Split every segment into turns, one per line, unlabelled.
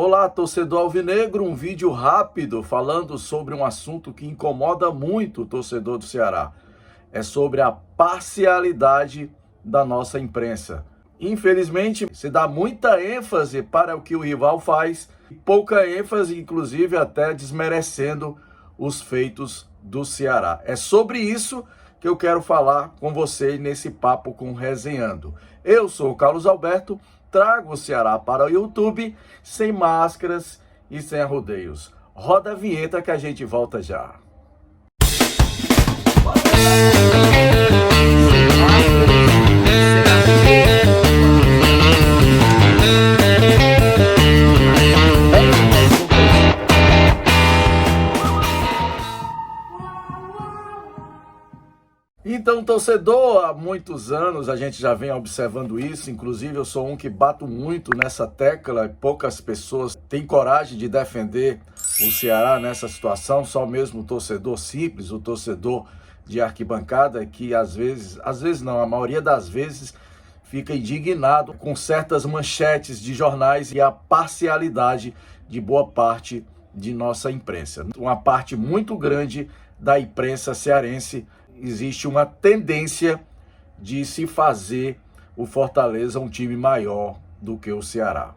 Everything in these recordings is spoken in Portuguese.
Olá, torcedor alvinegro, um vídeo rápido falando sobre um assunto que incomoda muito o torcedor do Ceará. É sobre a parcialidade da nossa imprensa. Infelizmente, se dá muita ênfase para o que o rival faz, e pouca ênfase, inclusive até desmerecendo os feitos do Ceará. É sobre isso que eu quero falar com você nesse Papo com Resenhando. Eu sou o Carlos Alberto, trago o Ceará para o YouTube, sem máscaras e sem arrodeios. Roda a vinheta que a gente volta já. Então, torcedor, há muitos anos a gente já vem observando isso, inclusive eu sou um que bato muito nessa tecla, poucas pessoas têm coragem de defender o Ceará nessa situação, só mesmo o torcedor simples, o torcedor de arquibancada, que às vezes não, a maioria das vezes fica indignado com certas manchetes de jornais e a parcialidade de boa parte de nossa imprensa. Uma parte muito grande da imprensa cearense, existe uma tendência de se fazer o Fortaleza um time maior do que o Ceará.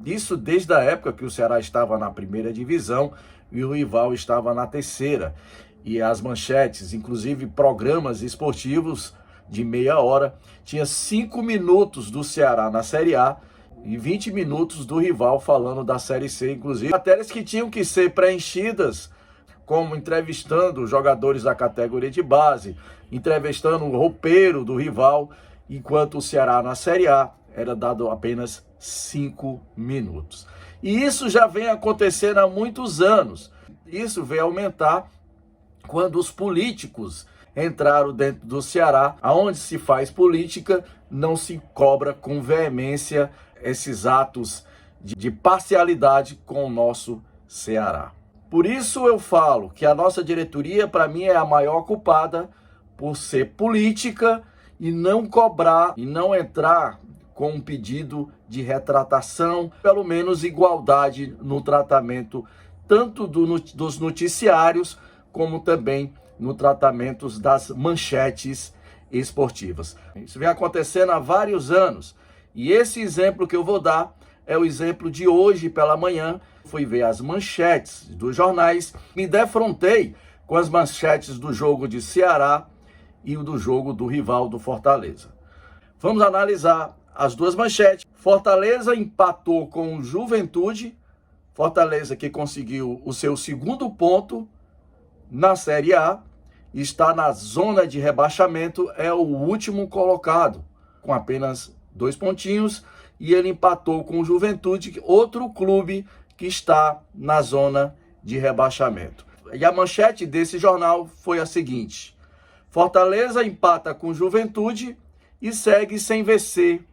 Isso desde a época que o Ceará estava na primeira divisão e o rival estava na terceira. E as manchetes, inclusive programas esportivos de meia hora, tinha 5 minutos do Ceará na Série A e 20 minutos do rival falando da Série C, inclusive. Matérias que tinham que ser preenchidas, como entrevistando jogadores da categoria de base, entrevistando o roupeiro do rival, enquanto o Ceará na Série A era dado apenas 5 minutos. E isso já vem acontecendo há muitos anos. Isso veio aumentar quando os políticos entraram dentro do Ceará, aonde se faz política, não se cobra com veemência esses atos de parcialidade com o nosso Ceará. Por isso eu falo que a nossa diretoria, para mim, é a maior culpada por ser política e não cobrar e não entrar com um pedido de retratação, pelo menos igualdade no tratamento tanto dos noticiários como também no tratamento das manchetes esportivas. Isso vem acontecendo há vários anos e esse exemplo que eu vou dar é o exemplo de hoje pela manhã. Fui ver as manchetes dos jornais, me defrontei com as manchetes do jogo de Ceará e do jogo do rival do Fortaleza. Vamos analisar as duas manchetes. Fortaleza empatou com o Juventude, Fortaleza que conseguiu o seu segundo ponto na Série A, está na zona de rebaixamento, é o último colocado, com apenas 2 pontinhos, e ele empatou com o Juventude, outro clube que está na zona de rebaixamento. E a manchete desse jornal foi a seguinte: Fortaleza empata com Juventude e segue sem vencer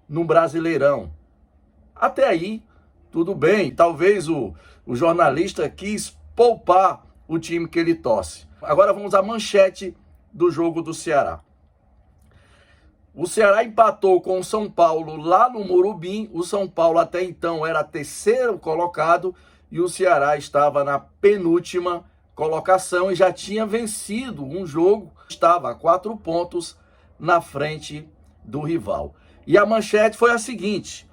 no Brasileirão. Até aí, tudo bem. Talvez o jornalista quis poupar o time que ele torce. Agora vamos à manchete do jogo do Ceará. O Ceará empatou com o São Paulo lá no Morumbi. O São Paulo até então era terceiro colocado e o Ceará estava na penúltima colocação e já tinha vencido um jogo. Estava a 4 pontos na frente do rival. E a manchete foi a seguinte: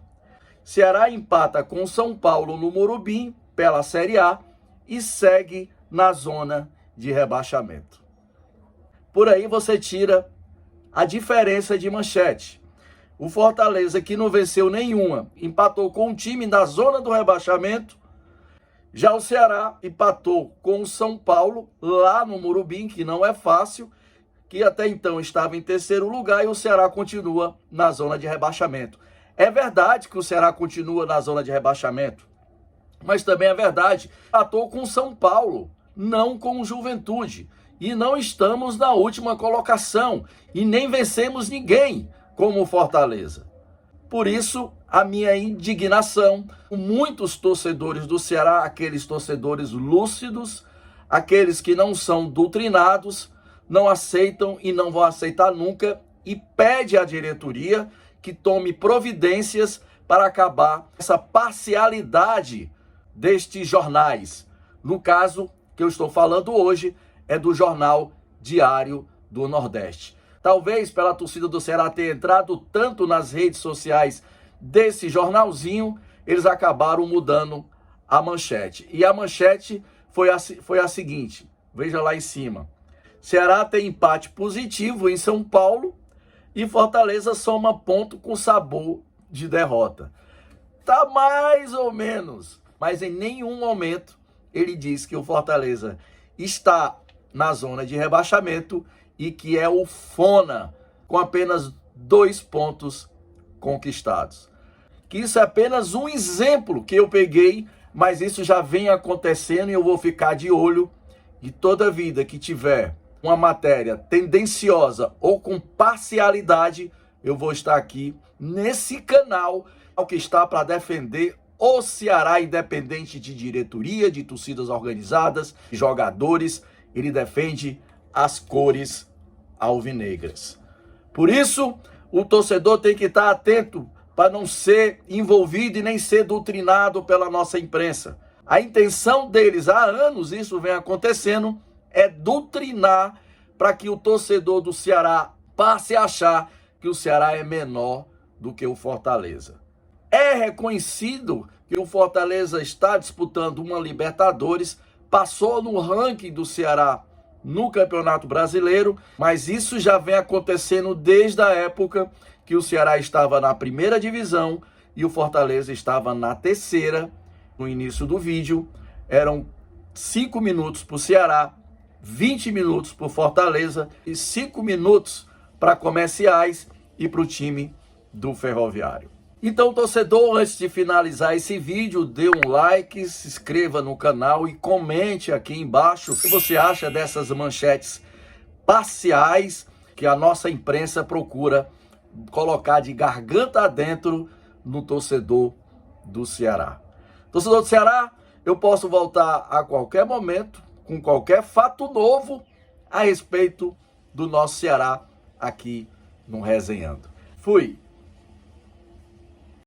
Ceará empata com o São Paulo no Morumbi pela Série A e segue na zona de rebaixamento. Por aí você tira a diferença de manchete. O Fortaleza, que não venceu nenhuma, empatou com um time na zona do rebaixamento. Já o Ceará empatou com o São Paulo, lá no Morumbi, que não é fácil, que até então estava em terceiro lugar, e o Ceará continua na zona de rebaixamento. É verdade que o Ceará continua na zona de rebaixamento, mas também é verdade que empatou com o São Paulo, não com o Juventude. E não estamos na última colocação e nem vencemos ninguém como o Fortaleza. Por isso, a minha indignação com muitos torcedores do Ceará, aqueles torcedores lúcidos, aqueles que não são doutrinados, não aceitam e não vão aceitar nunca e pede à diretoria que tome providências para acabar essa parcialidade destes jornais. No caso que eu estou falando hoje é do Jornal Diário do Nordeste. Talvez pela torcida do Ceará ter entrado tanto nas redes sociais desse jornalzinho, eles acabaram mudando a manchete. E a manchete foi a seguinte, veja lá em cima. Ceará tem empate positivo em São Paulo e Fortaleza soma ponto com sabor de derrota. Tá mais ou menos, mas em nenhum momento ele diz que o Fortaleza está na zona de rebaixamento e que é o Fona, com apenas 2 pontos conquistados. Que isso é apenas um exemplo que eu peguei, mas isso já vem acontecendo e eu vou ficar de olho. E toda vida que tiver uma matéria tendenciosa ou com parcialidade, eu vou estar aqui nesse canal, que está para defender o Ceará, independente de diretoria, de torcidas organizadas, jogadores. Ele defende as cores alvinegras. Por isso, o torcedor tem que estar atento para não ser envolvido e nem ser doutrinado pela nossa imprensa. A intenção deles, há anos isso vem acontecendo, é doutrinar para que o torcedor do Ceará passe a achar que o Ceará é menor do que o Fortaleza. É reconhecido que o Fortaleza está disputando uma Libertadores, passou no ranking do Ceará no Campeonato Brasileiro, mas isso já vem acontecendo desde a época que o Ceará estava na primeira divisão e o Fortaleza estava na terceira. No início do vídeo, eram 5 minutos para o Ceará, 20 minutos para o Fortaleza e 5 minutos para comerciais e para o time do Ferroviário. Então, torcedor, antes de finalizar esse vídeo, dê um like, se inscreva no canal e comente aqui embaixo o que você acha dessas manchetes parciais que a nossa imprensa procura colocar de garganta adentro no torcedor do Ceará. Torcedor do Ceará, eu posso voltar a qualquer momento, com qualquer fato novo a respeito do nosso Ceará aqui no Resenhando. Fui!